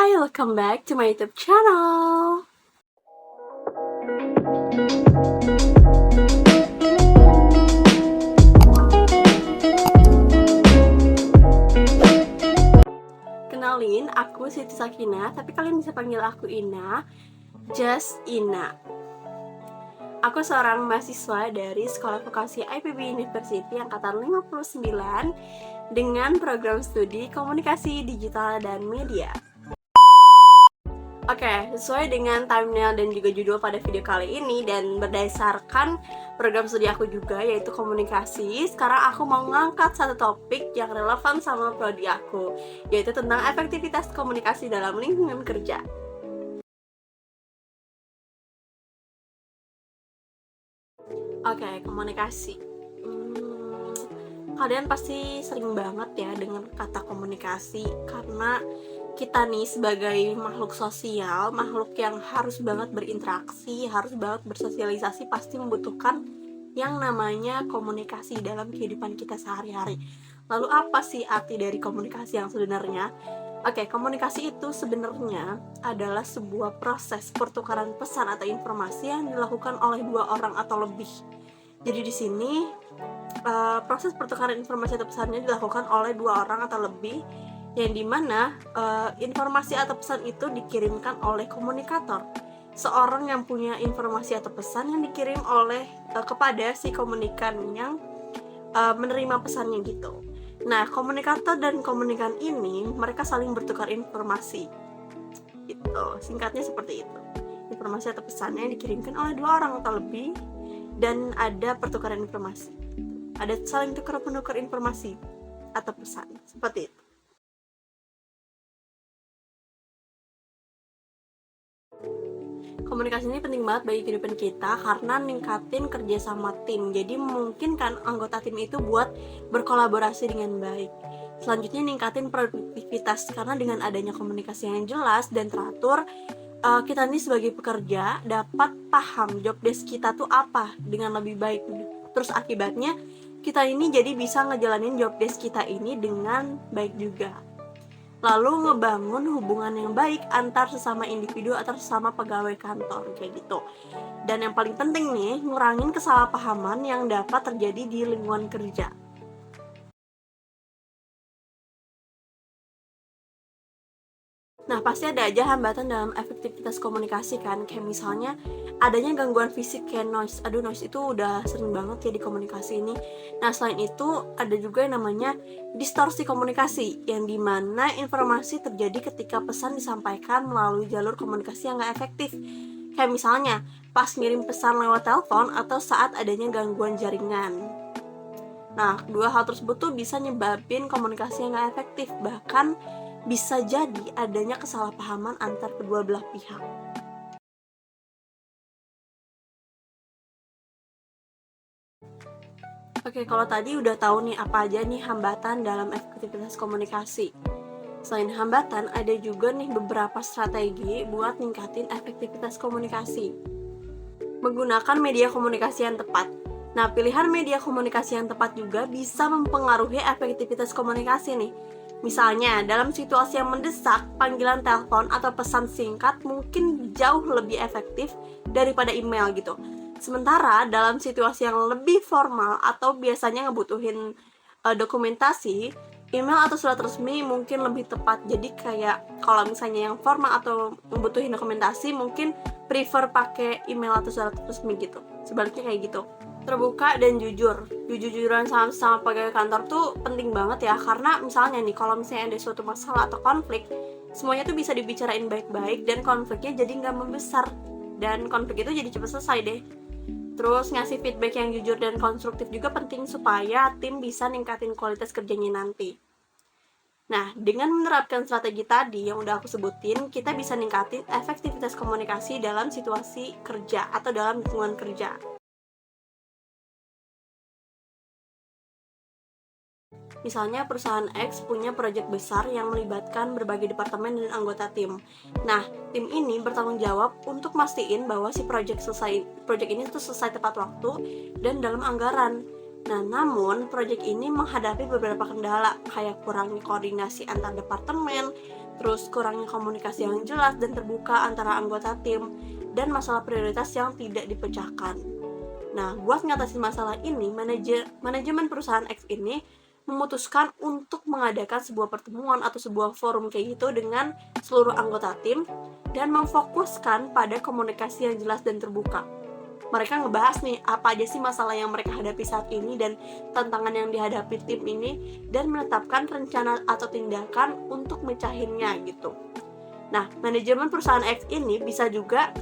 Hai, welcome back to my YouTube channel. Kenalin, aku Siti Sakina, tapi kalian bisa panggil aku Ina, just Ina. Aku seorang mahasiswa dari Sekolah Vokasi IPB University Angkatan 59 dengan program studi Komunikasi Digital dan Media. Oke, sesuai dengan thumbnail dan juga judul pada video kali ini dan berdasarkan program studi aku juga yaitu komunikasi, sekarang aku mau ngangkat satu topik yang relevan sama prodi aku, yaitu tentang efektivitas komunikasi dalam lingkungan kerja. Oke, komunikasi. Kalian pasti sering banget ya dengan kata komunikasi karena kita nih sebagai makhluk sosial, makhluk yang harus banget berinteraksi, harus banget bersosialisasi, pasti membutuhkan yang namanya komunikasi dalam kehidupan kita sehari-hari. Lalu apa sih arti dari komunikasi yang sebenarnya? Oke, komunikasi itu sebenarnya adalah sebuah proses pertukaran pesan atau informasi yang dilakukan oleh dua orang atau lebih. Jadi di sini proses pertukaran informasi atau pesannya dilakukan oleh dua orang atau lebih, yang dimana informasi atau pesan itu dikirimkan oleh komunikator, seorang yang punya informasi atau pesan yang dikirim oleh kepada si komunikan yang menerima pesannya gitu. Nah, komunikator dan komunikan ini mereka saling bertukar informasi gitu, singkatnya seperti itu. Informasi atau pesannya yang dikirimkan oleh dua orang atau lebih dan ada pertukaran informasi, ada saling tukar-menukar informasi atau pesan, seperti itu. Komunikasi ini penting banget bagi kehidupan kita karena ningkatin kerja sama tim. Jadi memungkinkan anggota tim itu buat berkolaborasi dengan baik. Selanjutnya ningkatin produktivitas karena dengan adanya komunikasi yang jelas dan teratur, kita nih sebagai pekerja dapat paham job desk kita tuh apa dengan lebih baik. Terus akibatnya kita ini jadi bisa ngejalanin job desk kita ini dengan baik juga. Lalu ngebangun hubungan yang baik antar sesama individu atau sesama pegawai kantor kayak gitu. Dan yang paling penting nih, ngurangin kesalahpahaman yang dapat terjadi di lingkungan kerja. Nah, pasti ada aja hambatan dalam efektivitas komunikasi kan, kayak misalnya adanya gangguan fisik kayak noise. Noise itu udah sering banget ya di komunikasi ini. Nah, selain itu ada juga yang namanya distorsi komunikasi, yang dimana informasi terjadi ketika pesan disampaikan melalui jalur komunikasi yang gak efektif. Kayak misalnya pas ngirim pesan lewat telepon atau saat adanya gangguan jaringan. Nah, dua hal tersebut tuh bisa nyebabin komunikasi yang gak efektif, bahkan bisa jadi adanya kesalahpahaman antar kedua belah pihak. Oke, kalau tadi udah tahu nih apa aja nih hambatan dalam efektivitas komunikasi. Selain hambatan, ada juga nih beberapa strategi buat ningkatin efektivitas komunikasi. Menggunakan media komunikasi yang tepat. Nah, pilihan media komunikasi yang tepat juga bisa mempengaruhi efektivitas komunikasi nih. Misalnya, dalam situasi yang mendesak, panggilan telepon atau pesan singkat mungkin jauh lebih efektif daripada email gitu. Sementara dalam situasi yang lebih formal atau biasanya ngebutuhin dokumentasi, email atau surat resmi mungkin lebih tepat. Jadi kayak kalau misalnya yang formal atau membutuhin dokumentasi mungkin prefer pakai email atau surat resmi gitu. Sebaliknya kayak gitu. Terbuka dan jujur-jujuran sama pegawai kantor tuh penting banget ya, karena misalnya nih kalau misalnya ada suatu masalah atau konflik, semuanya tuh bisa dibicarain baik-baik dan konfliknya jadi nggak membesar dan konflik itu jadi cepat selesai deh. Terus ngasih feedback yang jujur dan konstruktif juga penting supaya tim bisa ningkatin kualitas kerjanya nanti. Nah, dengan menerapkan strategi tadi yang udah aku sebutin, kita bisa ningkatin efektivitas komunikasi dalam situasi kerja atau dalam lingkungan kerja. Misalnya perusahaan X punya proyek besar yang melibatkan berbagai departemen dan anggota tim. Nah, tim ini bertanggung jawab untuk mastiin bahwa si proyek ini tuh selesai tepat waktu dan dalam anggaran. Nah, namun proyek ini menghadapi beberapa kendala kayak kurangnya koordinasi antar departemen, terus kurangnya komunikasi yang jelas dan terbuka antara anggota tim, dan masalah prioritas yang tidak dipecahkan. Nah, buat ngatasin masalah ini, manajemen perusahaan X ini memutuskan untuk mengadakan sebuah pertemuan atau sebuah forum kayak gitu dengan seluruh anggota tim dan memfokuskan pada komunikasi yang jelas dan terbuka. Mereka ngebahas nih apa aja sih masalah yang mereka hadapi saat ini dan tantangan yang dihadapi tim ini, dan menetapkan rencana atau tindakan untuk mecahinnya gitu. Nah, manajemen perusahaan X ini bisa juga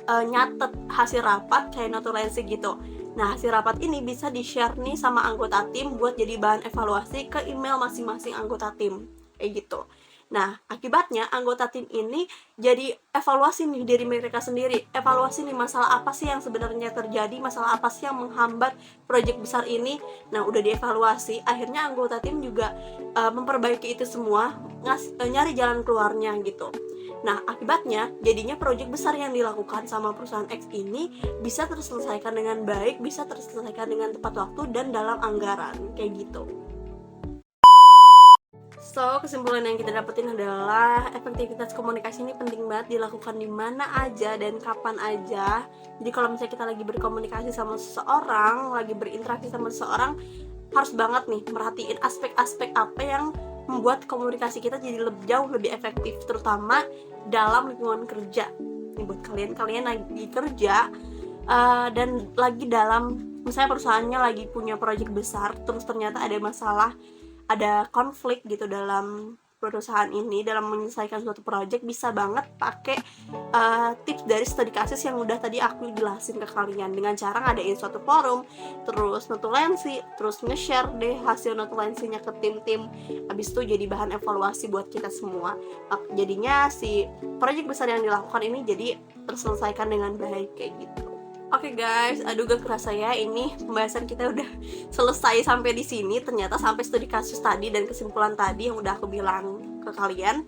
nyatet hasil rapat kayak notulensi gitu. Nah, hasil rapat ini bisa di-share nih sama anggota tim buat jadi bahan evaluasi ke email masing-masing anggota tim kayak gitu. Nah, akibatnya anggota tim ini jadi evaluasi nih diri mereka sendiri. Evaluasi nih masalah apa sih yang sebenarnya terjadi, masalah apa sih yang menghambat proyek besar ini. Nah, udah dievaluasi, akhirnya anggota tim juga memperbaiki itu semua, nyari jalan keluarnya gitu. Nah, akibatnya jadinya proyek besar yang dilakukan sama perusahaan X ini bisa terselesaikan dengan baik, bisa terselesaikan dengan tepat waktu dan dalam anggaran kayak gitu. So, kesimpulan yang kita dapetin adalah efektivitas komunikasi ini penting banget dilakukan di mana aja dan kapan aja. Jadi kalau misalnya kita lagi berkomunikasi sama seseorang, lagi berinteraksi sama seseorang, harus banget nih merhatiin aspek-aspek apa yang membuat komunikasi kita jadi jauh lebih efektif, terutama dalam lingkungan kerja. Ini buat kalian lagi kerja dan lagi dalam, misalnya perusahaannya lagi punya proyek besar, terus ternyata ada masalah, ada konflik gitu dalam perusahaan ini dalam menyelesaikan suatu proyek, bisa banget pakai tips dari studi kasus yang udah tadi aku jelasin ke kalian dengan cara ngadain suatu forum, terus notulensi, terus nge-share deh hasil notulensinya ke tim-tim, habis itu jadi bahan evaluasi buat kita semua. Jadinya si proyek besar yang dilakukan ini jadi terselesaikan dengan baik kayak gitu. Oke guys, aduh gak kerasa ya, ini pembahasan kita udah selesai sampai di sini. Ternyata sampai studi kasus tadi dan kesimpulan tadi yang udah aku bilang ke kalian.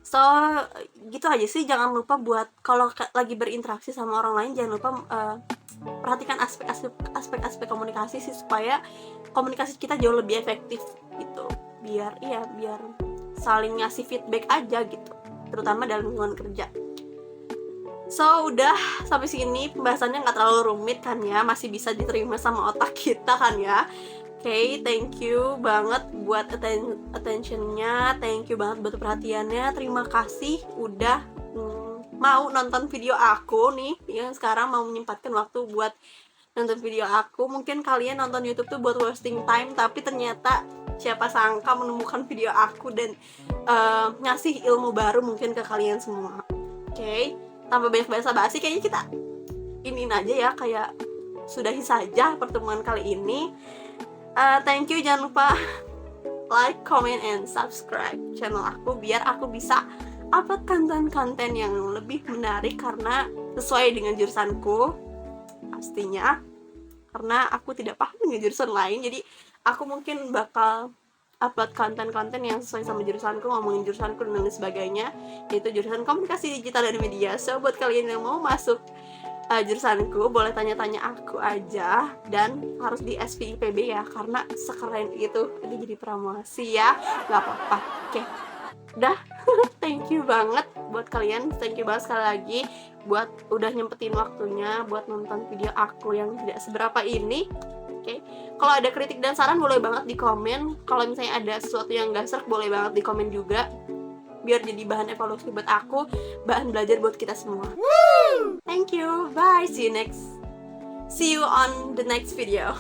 So, gitu aja sih. Jangan lupa buat kalau lagi berinteraksi sama orang lain, jangan lupa perhatikan aspek-aspek komunikasi sih, supaya komunikasi kita jauh lebih efektif gitu. Biar saling ngasih feedback aja gitu, terutama dalam lingkungan kerja. So, udah sampai sini pembahasannya nggak terlalu rumit kan ya, masih bisa diterima sama otak kita kan ya. Oke, thank you banget buat attentionnya, thank you banget buat perhatiannya, terima kasih udah mau nonton video aku nih, yang sekarang mau menyempatkan waktu buat nonton video aku. Mungkin kalian nonton YouTube tuh buat wasting time, tapi ternyata siapa sangka menemukan video aku dan ngasih ilmu baru mungkin ke kalian semua. Oke, tanpa banyak basa-basi, kayaknya kita iniin aja ya, kayak sudahi saja pertemuan kali ini. Thank you, jangan lupa like, comment, and subscribe channel aku biar aku bisa upload konten-konten yang lebih menarik karena sesuai dengan jurusanku pastinya, karena aku tidak paham dengan jurusan lain, jadi aku mungkin bakal upload konten-konten yang sesuai sama jurusanku, ngomongin jurusanku dan lain sebagainya, yaitu jurusan komunikasi digital dan media. So, buat kalian yang mau masuk jurusanku, boleh tanya-tanya aku aja, dan harus di SVIPB ya, karena sekeren itu. Jadi promosi ya, gak apa-apa. Oke, udah. Thank you banget buat kalian, thank you banget sekali lagi buat udah nyempetin waktunya buat nonton video aku yang tidak seberapa ini. Oke, kalau ada kritik dan saran boleh banget di komen. Kalau misalnya ada sesuatu yang gak serk, boleh banget di komen juga, biar jadi bahan evaluasi buat aku, bahan belajar buat kita semua. Thank you, bye, see you on the next video.